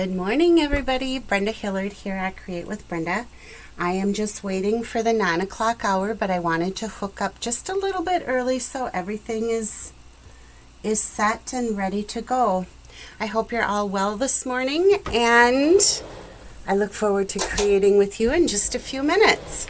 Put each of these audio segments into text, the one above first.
Good morning, everybody. Brenda Hillard here at Create with Brenda. I am just waiting for the 9 o'clock hour, but I wanted to hook up just a little bit early so everything is set and ready to go. I hope you're all well this morning, and I look forward to creating with you in just a few minutes.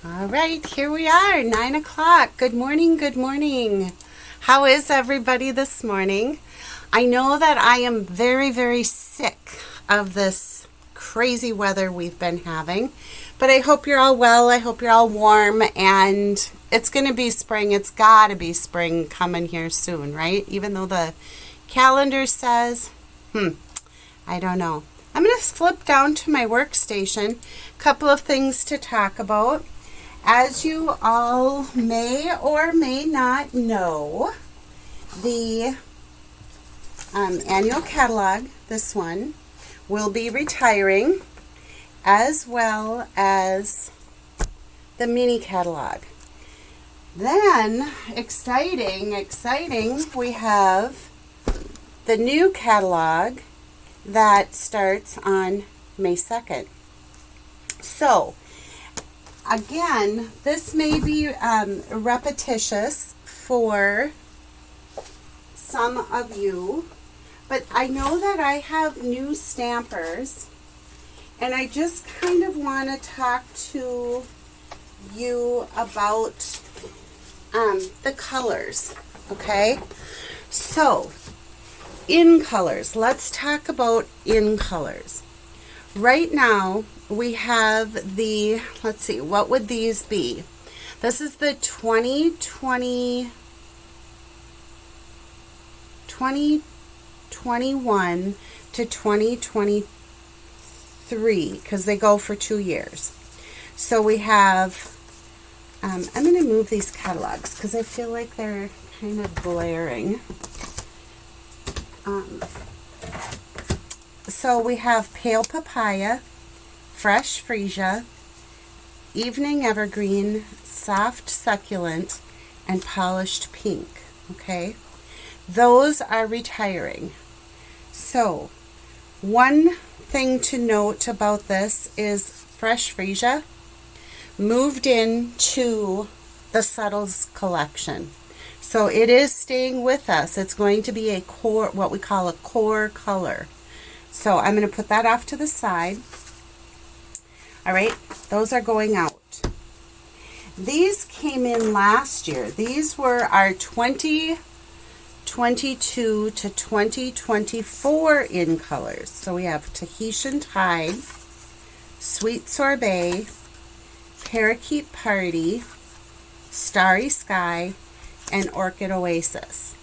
All right, here we are, 9 o'clock. Good morning, good morning. How is everybody this morning? I know that I am very, very sick of this crazy weather we've been having, but I hope you're all well. I hope you're all warm, and it's going to be spring. It's got to be spring coming here soon, right? Even though the calendar says, I don't know. I'm going to flip down to my workstation. A couple of things to talk about. As you all may or may not know, the annual catalog, this one, will be retiring, as well as the mini catalog. Then, exciting, we have the new catalog that starts on May 2nd. So, again, this may be repetitious for some of you, but I know that I have new stampers, and I just kind of want to talk to you about the colors, okay? So, in colors, let's talk about in colors. Right now, we have the, let's see, what would these be? This is the 2021 to 2023, because they go for 2 years. So we have, I'm going to move these catalogs because I feel like they're kind of blaring. So we have Pale Papaya, Fresh Freesia, Evening Evergreen, Soft Succulent, and Polished Pink, okay? Those are retiring. So, one thing to note about this is Fresh Freesia moved into the Subtles collection. So it is staying with us. It's going to be a core, what we call a core color. So I'm going to put that off to the side. All right, those are going out. These came in last year. These were our 2022 to 2024 in colors. So we have Tahitian Tide, Sweet Sorbet, Parakeet Party, Starry Sky, and Orchid Oasis.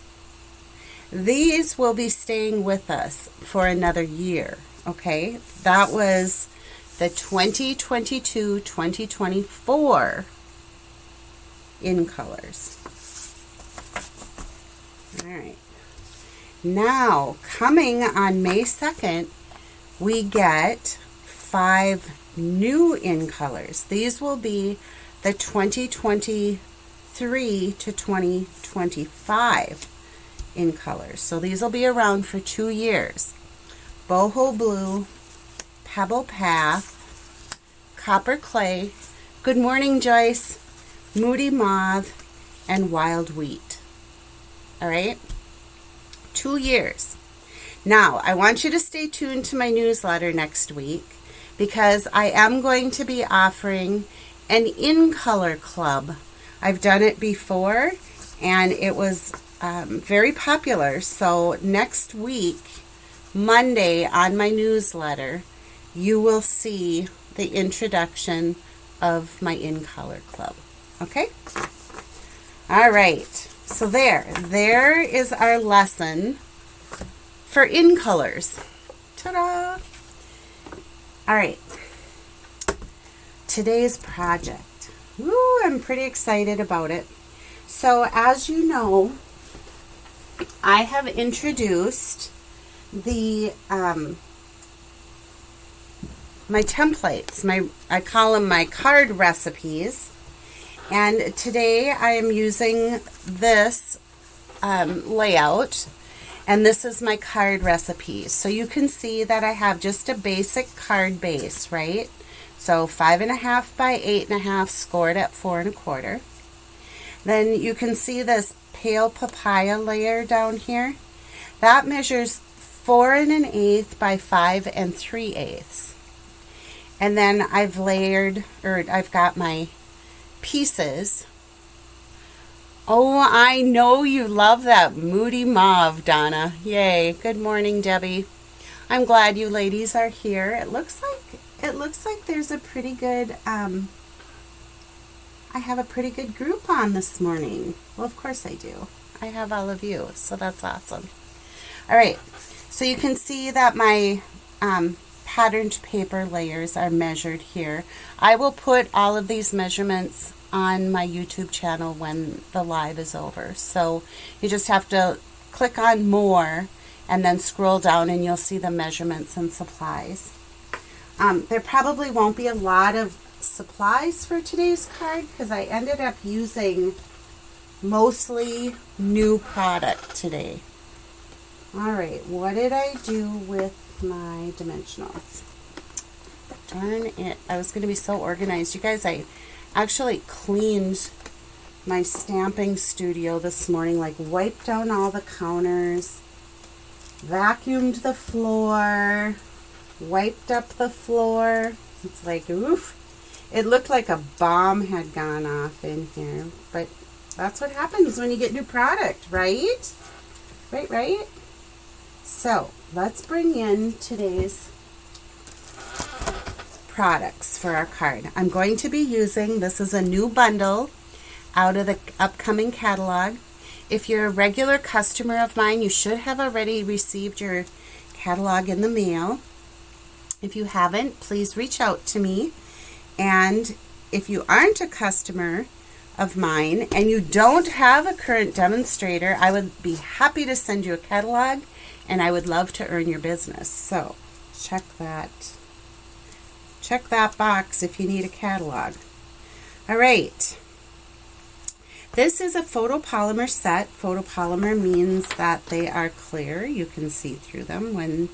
These will be staying with us for another year, okay? That was the 2022-2024 in colors. All right. Now, coming on May 2nd, we get 5 new in colors. These will be the 2023 to 2025 in colors. So these will be around for 2 years. Boho Blue, Pebble Path, Copper Clay, Good Morning Joyce, Moody Mauve, and Wild Wheat. All right? 2 years. Now, I want you to stay tuned to my newsletter next week because I am going to be offering an in-color club. I've done it before, and it was very popular. So next week, Monday, on my newsletter, you will see the introduction of my in-color club. Okay? All right. So there is our lesson for in colors. Ta-da! All right. Today's project. Woo, I'm pretty excited about it. So as you know, I have introduced the my templates. I call them my card recipes. And today I am using this layout, and this is my card recipe. So you can see that I have just a basic card base, right? So 5.5 by 8.5, scored at 4 1/4. Then you can see this pale papaya layer down here. That measures 4 1/8 by 5 3/8. And then I've layered, or I've got my pieces. Oh, I know you love that Moody Mauve, Donna. Yay. Good morning, Debbie. I'm glad you ladies are here. It looks like there's a pretty good I have a pretty good group on this morning. Well, of course I do. I have all of you, so that's awesome. All right. So you can see that my patterned paper layers are measured here. I will put all of these measurements on my YouTube channel when the live is over. So you just have to click on more and then scroll down and you'll see the measurements and supplies. There probably won't be a lot of supplies for today's card because I ended up using mostly new product today. All right, what did I do with my dimensionals? Darn it, I was going to be so organized. You guys, I actually cleaned my stamping studio this morning, like wiped down all the counters, vacuumed the floor, wiped up the floor. It's like, oof. It looked like a bomb had gone off in here, but that's what happens when you get new product, right? Right? So let's bring in today's products for our card. I'm going to be using, this is a new bundle out of the upcoming catalog. If you're a regular customer of mine, you should have already received your catalog in the mail. If you haven't, please reach out to me. And if you aren't a customer of mine and you don't have a current demonstrator, I would be happy to send you a catalog, and I would love to earn your business. So check that box if you need a catalog. All right. This is a photopolymer set. Photopolymer means that they are clear. You can see through them when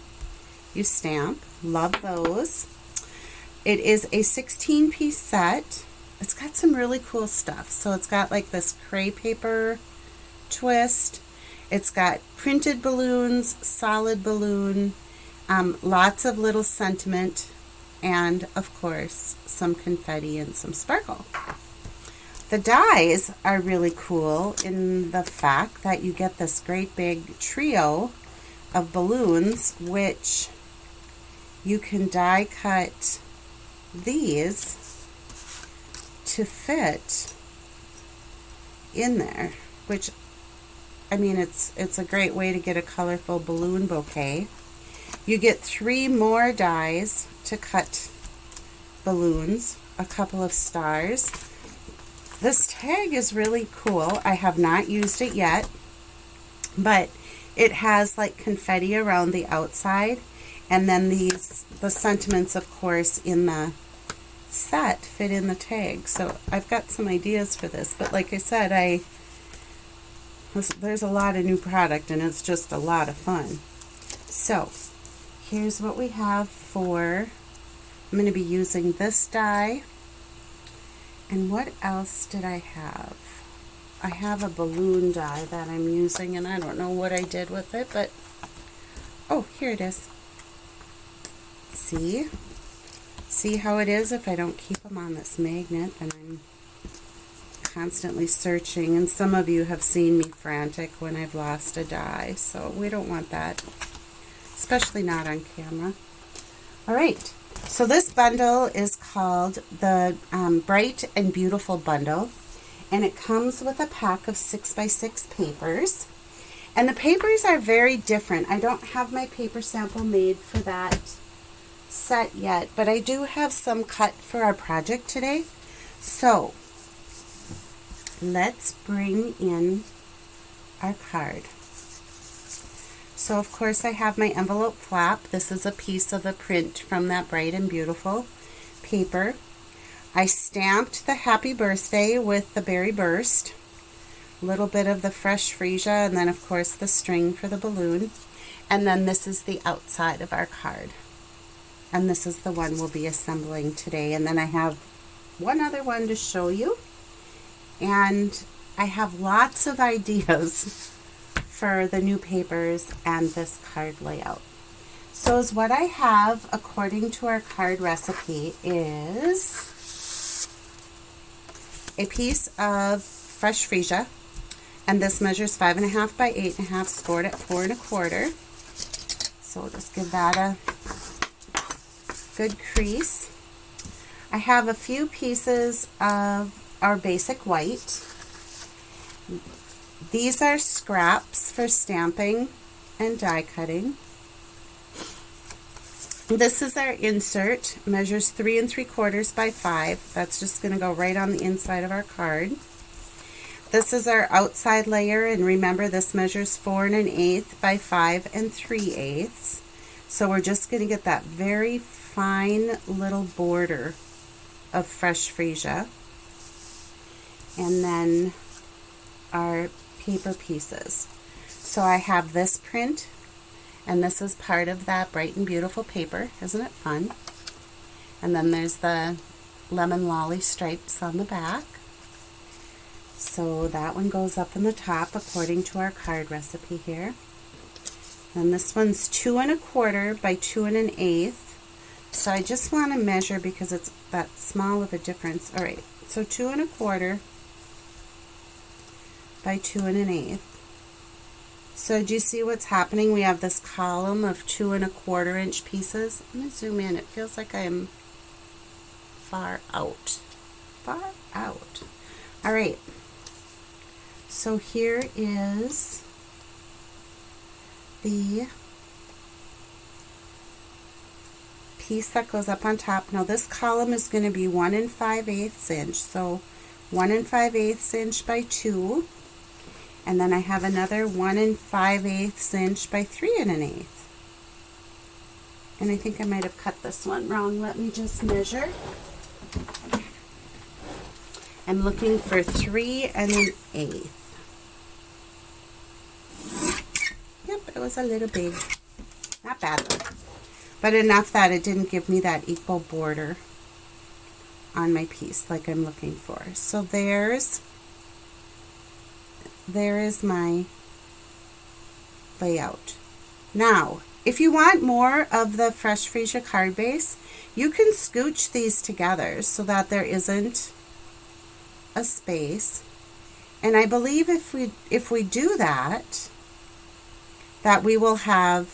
you stamp. Love those. It is a 16-piece set. It's got some really cool stuff. So it's got like this crepe paper twist. It's got printed balloons, solid balloon, lots of little sentiment, and of course some confetti and some sparkle. The dies are really cool in the fact that you get this great big trio of balloons, which you can die cut these to fit in there, which, I mean, it's a great way to get a colorful balloon bouquet. You get 3 more dies to cut balloons, a couple of stars. This tag is really cool. I have not used it yet, but it has like confetti around the outside, and then the sentiments, of course, in the set fit in the tag. So I've got some ideas for this, but like I said, There's a lot of new product and it's just a lot of fun. So here's what we have for, I'm going to be using this die. And what else did I have? I have a balloon die that I'm using, and I don't know what I did with it, but oh, here it is. See? See how it is if I don't keep them on this magnet, then I'm constantly searching, and some of you have seen me frantic when I've lost a die, so we don't want that, especially not on camera. All right, so this bundle is called the Bright and Beautiful Bundle, and it comes with a pack of 6x6 papers, and the papers are very different. I don't have my paper sample made for that set yet, but I do have some cut for our project today. So let's bring in our card. So of course I have my envelope flap. This is a piece of the print from that Bright and Beautiful paper. I stamped the happy birthday with the berry burst, a little bit of the fresh freesia, and then of course the string for the balloon. And then this is the outside of our card. And this is the one we'll be assembling today. And then I have one other one to show you. And I have lots of ideas for the new papers and this card layout. So as what I have according to our card recipe is a piece of fresh freesia. And this measures 5.5 by 8.5, scored at 4 1/4. So we'll just give that a good crease. I have a few pieces of our basic white. These are scraps for stamping and die cutting. This is our insert, measures 3 3/4 by 5. That's just going to go right on the inside of our card. This is our outside layer, and remember this measures 4 1/8 by 5 3/8. So we're just going to get that very fine little border of fresh freesia. And then our paper pieces. So I have this print, and this is part of that Bright and Beautiful paper. Isn't it fun? And then there's the lemon lolly stripes on the back. So that one goes up in the top according to our card recipe here. And this one's 2 1/4 by 2 1/8. So I just want to measure because it's that small of a difference. All right, so 2 1/4 by 2 1/8. So do you see what's happening? We have this column of 2 1/4 inch pieces. Let me zoom in. It feels like I'm far out. Far out. All right. So here is the piece that goes up on top. Now this column is going to be 1 5/8 inch. So 1 5/8 inch by 2. And then I have another 1 5/8 inch by 3 1/8. And I think I might have cut this one wrong. Let me just measure. I'm looking for 3 1/8. Yep, it was a little big. Not bad though. But enough that it didn't give me that equal border on my piece like I'm looking for. So there is my layout. Now, if you want more of the fresh freesia card base, you can scooch these together so that there isn't a space. And I believe if we do that we will have,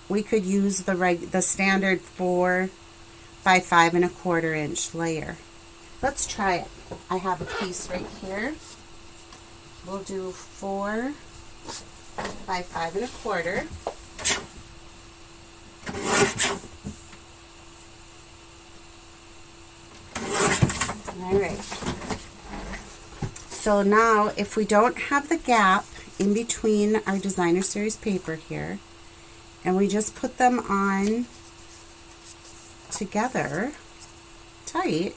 we could use the standard 4 by 5 1/4 inch layer. Let's try it. I have a piece right here. We'll do 4 by 5 1/4. All right. So now if we don't have the gap in between our designer series paper here, and we just put them on together tight,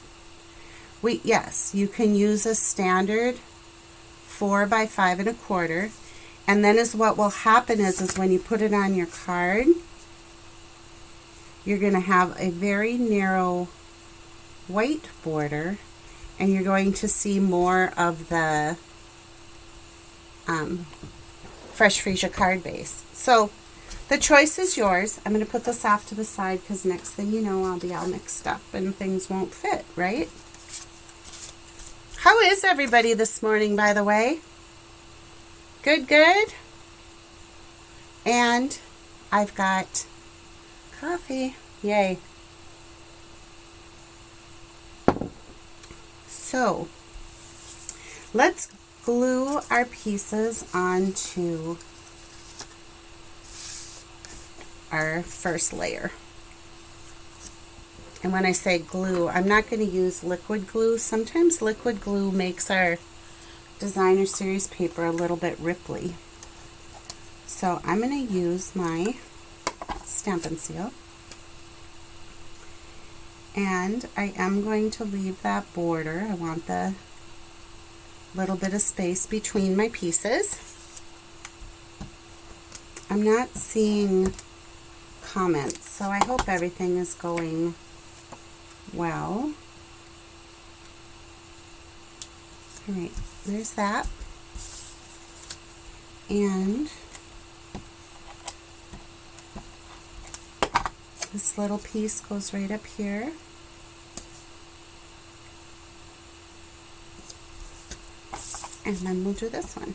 yes, you can use a standard 4 by 5 1/4. And then what will happen is when you put it on your card, you're going to have a very narrow white border, and you're going to see more of the Fresh Freesia card base. So the choice is yours. I'm going to put this off to the side because next thing you know, I'll be all mixed up and things won't fit, right? How is everybody this morning, by the way? Good, good? And I've got coffee. Yay. So let's glue our pieces onto our first layer. And when I say glue, I'm not going to use liquid glue. Sometimes liquid glue makes our designer series paper a little bit ripply. So I'm going to use my Stampin' Seal. And I am going to leave that border. I want the little bit of space between my pieces. I'm not seeing comments, so I hope everything is going well. All right, there's that. And this little piece goes right up here. And then we'll do this one.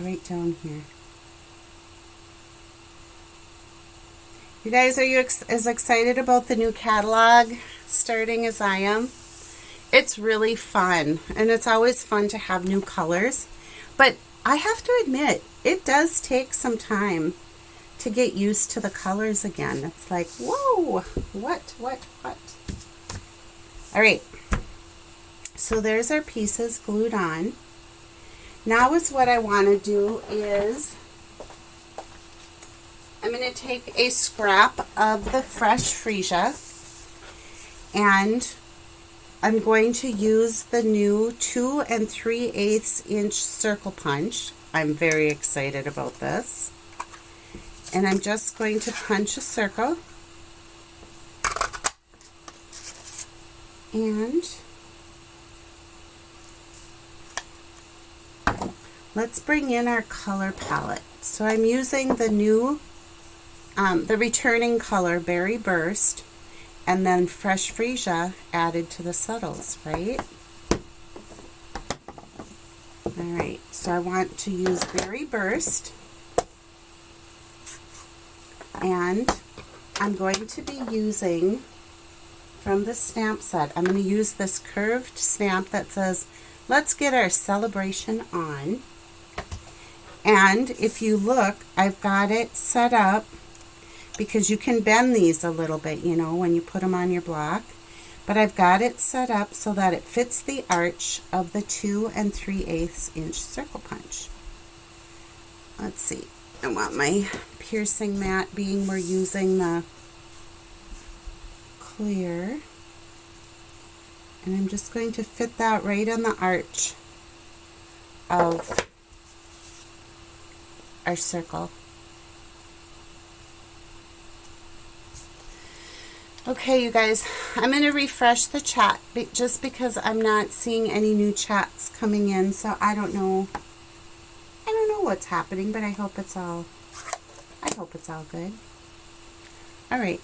Right down here. You guys, are you as excited about the new catalog starting as I am? It's really fun, and it's always fun to have new colors. But I have to admit, it does take some time to get used to the colors again. It's like, whoa, what? All right, so there's our pieces glued on. Now is what I want to do is I'm going to take a scrap of the Fresh Freesia, and I'm going to use the new 2 3/8 inch circle punch. I'm very excited about this. And I'm just going to punch a circle. And let's bring in our color palette. So I'm using the new, the returning color, Berry Burst, and then Fresh Freesia added to the subtles, right? All right, so I want to use Berry Burst. And I'm going to be using, from the stamp set, I'm going to use this curved stamp that says, "Let's get our celebration on." And if you look, I've got it set up, because you can bend these a little bit, you know, when you put them on your block. But I've got it set up so that it fits the arch of the 2 3/8 inch circle punch. Let's see. I want my piercing mat, being we're using the clear. And I'm just going to fit that right on the arch of our circle. Okay, you guys, I'm going to refresh the chat just because I'm not seeing any new chats coming in, so I don't know what's happening, but I hope it's all good. All right.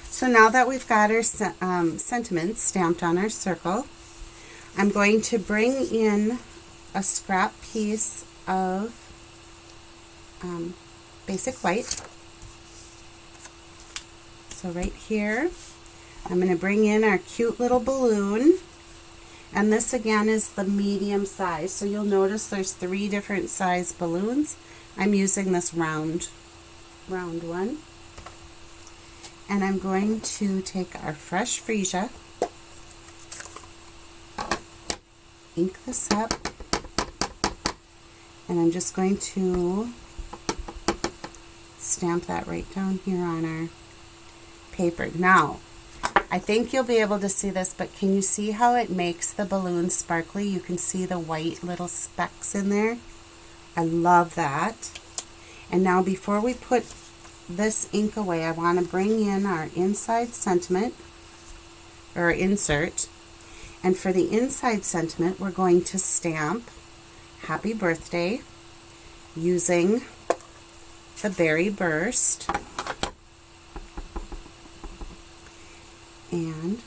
So now that we've got our sentiments stamped on our circle, I'm going to bring in a scrap piece of basic white. So right here, I'm going to bring in our cute little balloon. And this again is the medium size. So you'll notice there's 3 different size balloons. I'm using this round one. And I'm going to take our Fresh Freesia, ink this up, and I'm just going to stamp that right down here on our paper. Now, I think you'll be able to see this, but can you see how it makes the balloon sparkly? You can see the white little specks in there. I love that. And now before we put this ink away, I want to bring in our inside sentiment, or insert. And for the inside sentiment, we're going to stamp Happy Birthday using the Berry Burst. And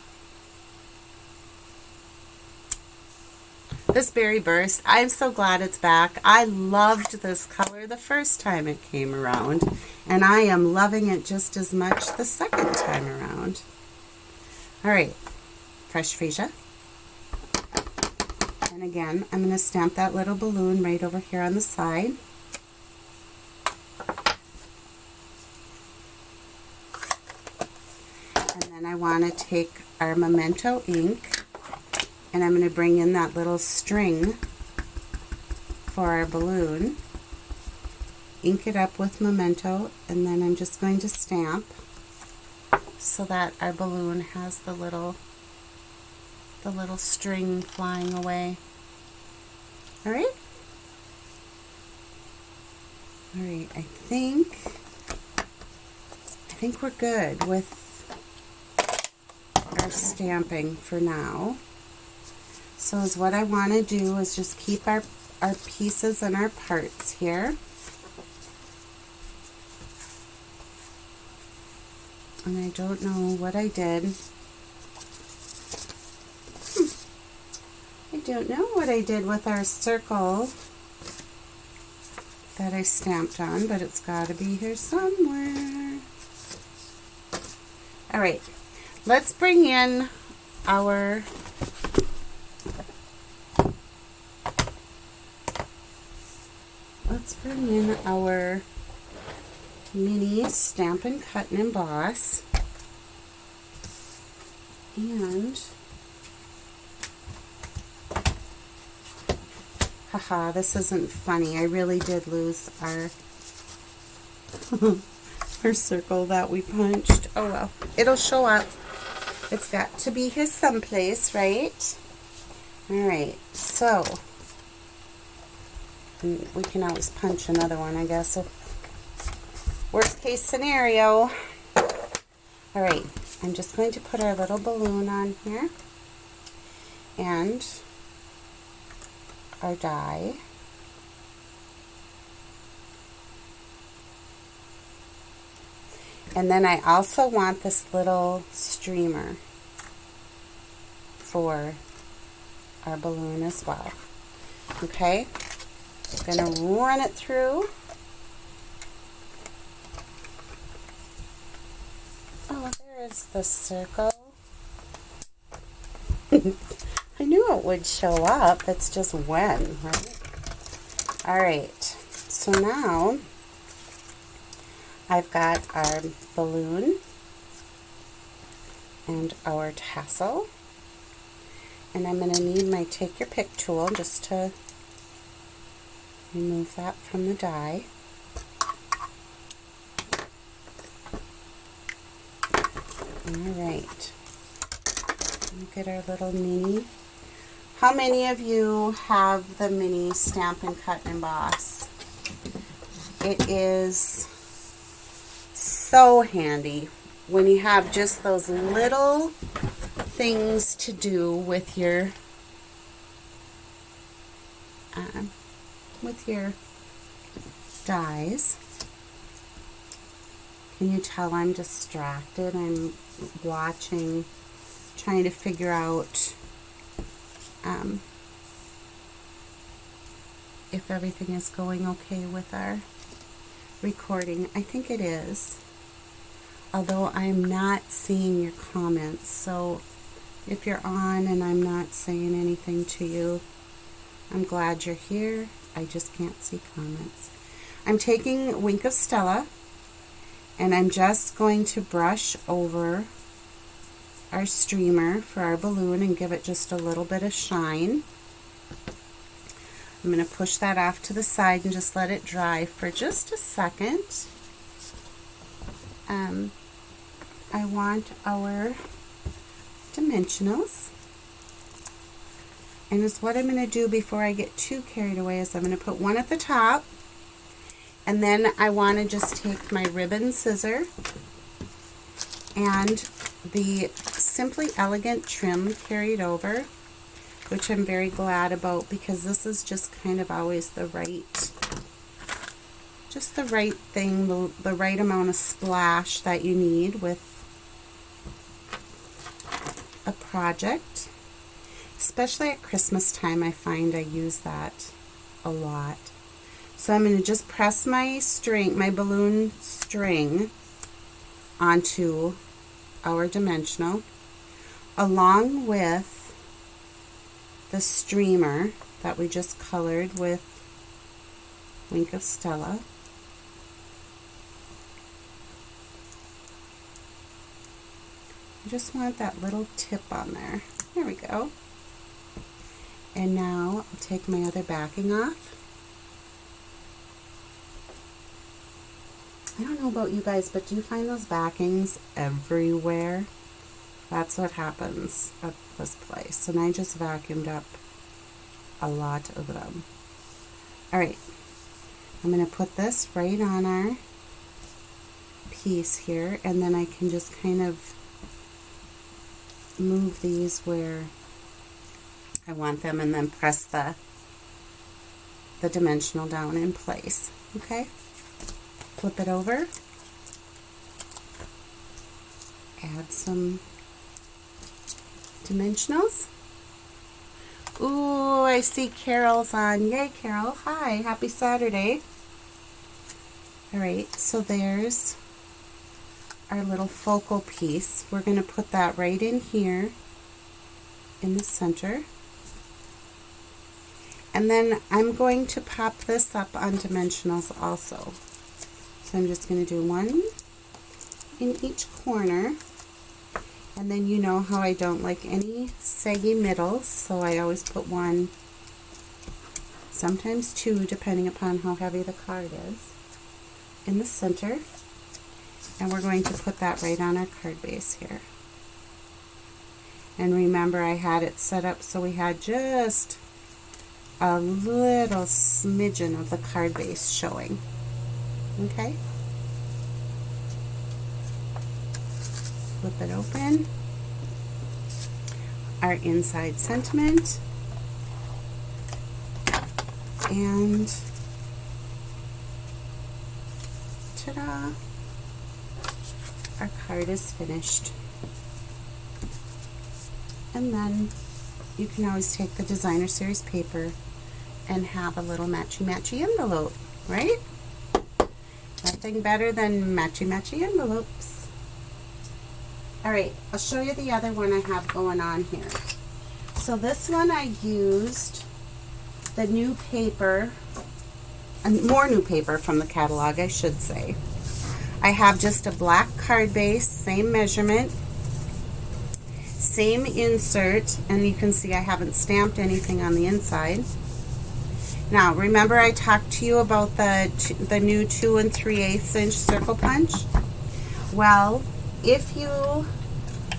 this Berry Burst, I'm so glad it's back. I loved this color the first time it came around, and I am loving it just as much the second time around. All right, fresh freesia. And again, I'm going to stamp that little balloon right over here on the side. And then I want to take our Memento ink, and I'm going to bring in that little string for our balloon, ink it up with Memento, and then I'm just going to stamp so that our balloon has the little string flying away. All right? All right, I think we're good with our stamping for now. So is what I want to do is just keep our pieces and our parts here. And I don't know what I did. I don't know what I did with our circle that I stamped on, but it's got to be here somewhere. All right, let's bring in our mini Stampin' Cut and Emboss. And haha, this isn't funny. I really did lose our our circle that we punched. Oh well, it'll show up. It's got to be here someplace, right? All right, so we can always punch another one, I guess. Worst case scenario. All right, I'm just going to put our little balloon on here and our die. And then I also want this little streamer for our balloon as well. Okay, I'm going to run it through. Oh, there is the circle. I knew it would show up. It's just when, right? All right. So now I've got our balloon and our tassel. And I'm going to need my Take Your Pick tool just to remove that from the die. Alright, get our little mini. How many of you have the mini Stampin' Cut and Emboss? It is so handy when you have just those little things to do with your dies. Can you tell I'm distracted? I'm watching, trying to figure out if everything is going okay with our recording. I think it is, although I'm not seeing your comments. So if you're on and I'm not saying anything to you, I'm glad you're here. I just can't see comments. I'm taking Wink of Stella, and I'm just going to brush over our streamer for our balloon and give it just a little bit of shine. I'm going to push that off to the side and just let it dry for just a second. I want our dimensionals. And is what I'm going to do before I get too carried away is I'm going to put one at the top, and then I want to just take my ribbon scissor and the Simply Elegant trim carried over, which I'm very glad about because this is just kind of always the right, just the right thing, the right amount of splash that you need with a project. Especially at Christmas time, I find I use that a lot. So I'm going to just press my string, my balloon string, onto our dimensional, along with the streamer that we just colored with Wink of Stella. I just want that little tip on there. There we go. And now I'll take my other backing off. I don't know about you guys, but do you find those backings everywhere? That's what happens at this place. And I just vacuumed up a lot of them. Alright, I'm going to put this right on our piece here, and then I can just kind of move these where I want them, and then press the dimensional down in place. Okay, flip it over, add some dimensionals. Ooh, I see Carol's on. Yay, Carol. Hi, happy Saturday. Alright, so there's our little focal piece. We're going to put that right in here in the center. And then I'm going to pop this up on dimensionals also. So I'm just going to do one in each corner. And then you know how I don't like any saggy middles, so I always put one, sometimes two, depending upon how heavy the card is, in the center. And we're going to put that right on our card base here. And remember, I had it set up so we had just a little smidgen of the card base showing. Okay? Flip it open. Our inside sentiment. And ta-da! Our card is finished. And then you can always take the designer series paper and have a little matchy-matchy envelope, right? Nothing better than matchy-matchy envelopes. Alright, I'll show you the other one I have going on here. So this one I used the new paper, more new paper from the catalog, I should say. I have just a black card base, same measurement, same insert, and you can see I haven't stamped anything on the inside. Now, remember I talked to you about the new 2 3/8 inch circle punch? Well, if you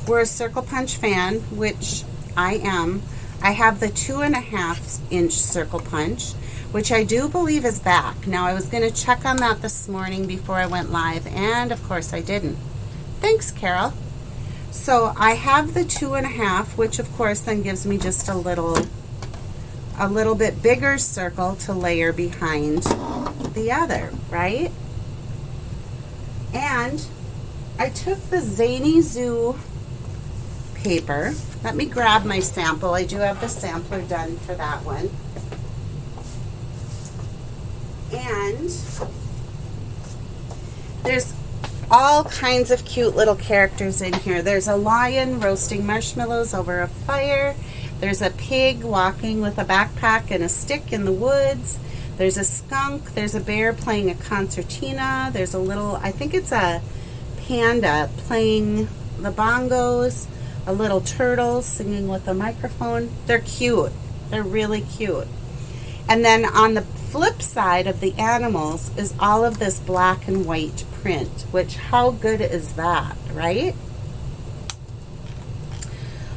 were a circle punch fan, which I am, I have the 2.5 inch circle punch, which I do believe is back. Now, I was going to check on that this morning before I went live, and of course I didn't. Thanks, Carol. So I have the 2.5, which of course then gives me just a little bit bigger circle to layer behind the other, right? And I took the Zany Zoo paper. Let me grab my sample. I do have the sampler done for that one. And there's all kinds of cute little characters in here. There's a lion roasting marshmallows over a fire. There's a pig walking with a backpack and a stick in the woods. There's a skunk. There's a bear playing a concertina. There's a little, I think it's a panda playing the bongos. A little turtle singing with a microphone. They're cute. They're really cute. And then on the flip side of the animals is all of this black and white print, which how good is that, right?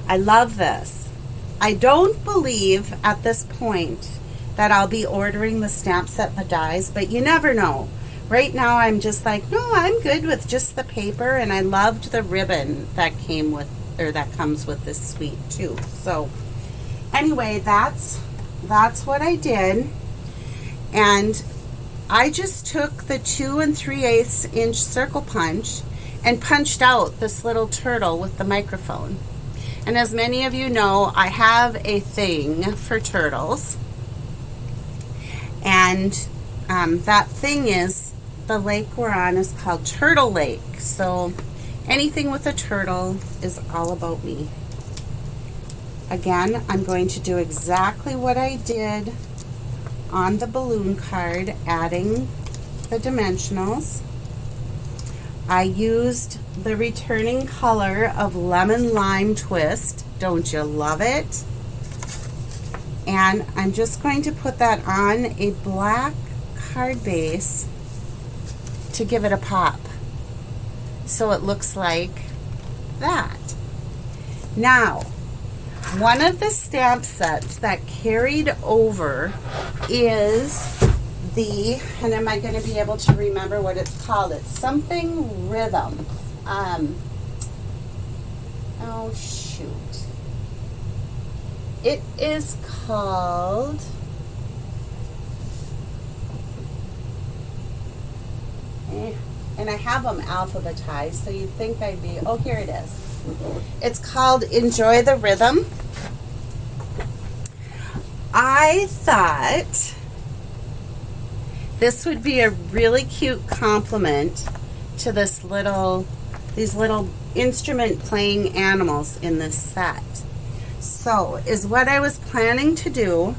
I love this. I don't believe at this point that I'll be ordering the stamp set, the dies, but you never know. Right now I'm just like, no, I'm good with just the paper, and I loved the ribbon that came with, or that comes with this suite too. So anyway, that's what I did. And I just took the 2 3/8 inch circle punch and punched out this little turtle with the microphone. And as many of you know, I have a thing for turtles. And that thing is, the lake we're on is called Turtle Lake. So anything with a turtle is all about me. Again, I'm going to do exactly what I did on the balloon card, adding the dimensionals. I used the returning color of Lemon Lime Twist. Don't you love it? And I'm just going to put that on a black card base to give it a pop, so it looks like that. Now, one of the stamp sets that carried over is the, and am I going to be able to remember what it's called? It's something rhythm. Oh shoot. It is called, and I have them alphabetized, so you'd think I'd be, oh, here it is. It's called Enjoy the Rhythm. I thought this would be a really cute complement to these little instrument playing animals in this set. So what I was planning to do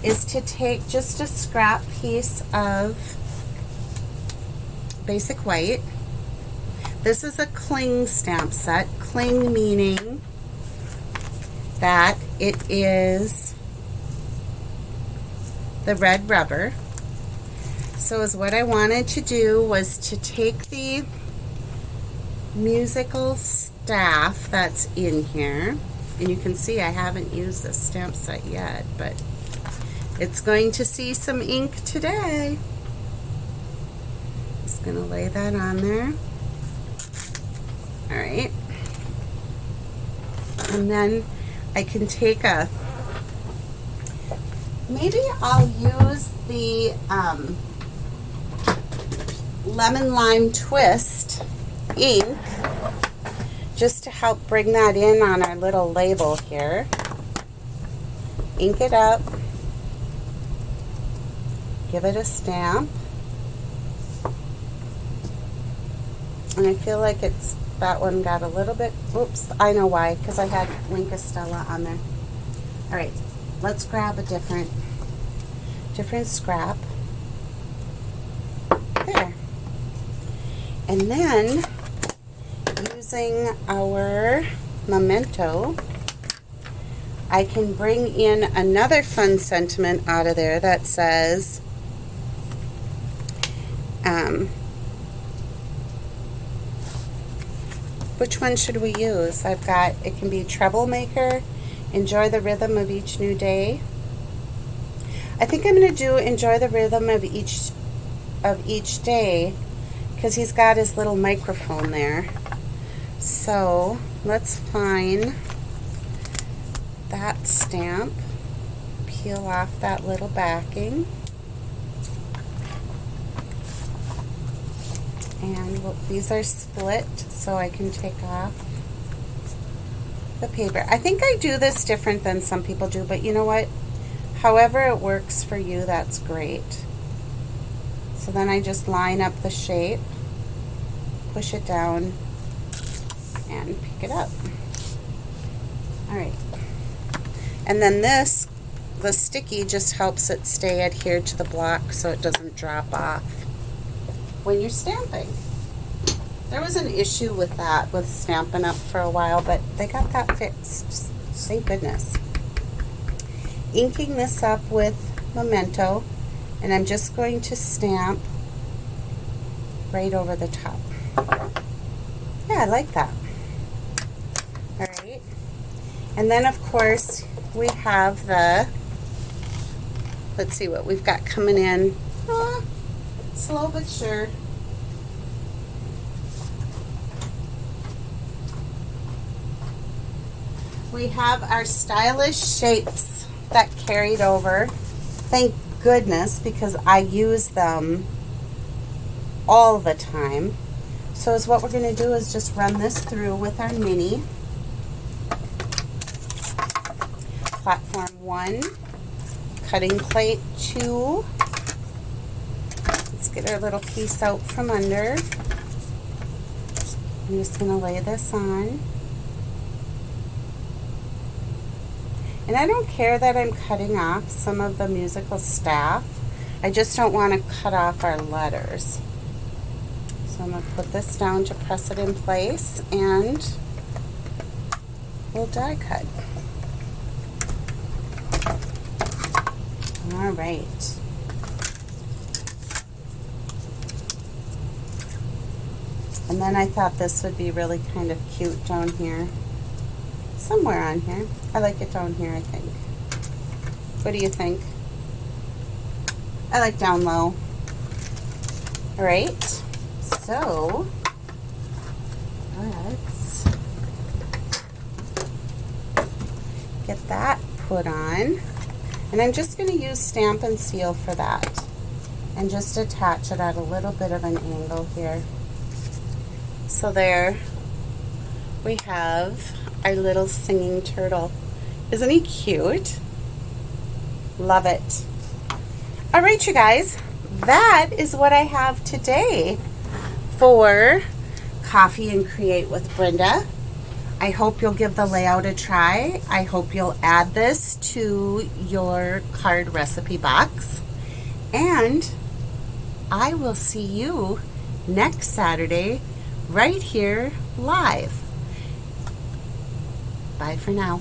is to take just a scrap piece of basic white. This is a cling stamp set. Cling meaning that it is the red rubber. So what I wanted to do was to take the musical staff that's in here, and you can see I haven't used this stamp set yet, but it's going to see some ink today. Just going to lay that on there. All right. And then I can take maybe I'll use the Lemon Lime Twist ink just to help bring that in on our little label here. Ink it up. Give it a stamp. And I feel like that one got a little bit, oops, I know why, because I had Linka Stella on there. All right, let's grab a different scrap. There. And then, using our memento, I can bring in another fun sentiment out of there that says, which one should we use? I've got, it can be Troublemaker, Enjoy the Rhythm of Each New Day. I think I'm going to do Enjoy the Rhythm of each day, because he's got his little microphone there. So let's find that stamp, peel off that little backing, and these are split, so I can take off the paper. I think I do this different than some people do, but you know what? However it works for you, that's great. So then I just line up the shape, push it down, and pick it up. All right. And then the sticky just helps it stay adhered to the block so it doesn't drop off when you're stamping. There was an issue with that, with Stampin' Up! For a while, but they got that fixed. Thank goodness. Inking this up with memento, and I'm just going to stamp right over the top. Yeah, I like that. All right. And then of course we have the, let's see what we've got coming in. Slow but sure. We have our stylish shapes that carried over. Thank goodness, because I use them all the time. So is what we're going to do is just run this through with our mini. Platform 1, cutting plate 2. Let's get our little piece out from under. I'm just going to lay this on. And I don't care that I'm cutting off some of the musical staff. I just don't want to cut off our letters. So I'm going to put this down to press it in place, and we'll die cut. All right. And then I thought this would be really kind of cute down here. Somewhere on here. I like it down here, I think. What do you think? I like down low. All right. So, let's get that put on. And I'm just going to use Stamp and Seal for that. And just attach it at a little bit of an angle here. So there we have our little singing turtle. Isn't he cute? Love it. All right, you guys, that is what I have today for Coffee and Create with Brenda. I hope you'll give the layout a try. I hope you'll add this to your card recipe box. And I will see you next Saturday right here live. Bye for now.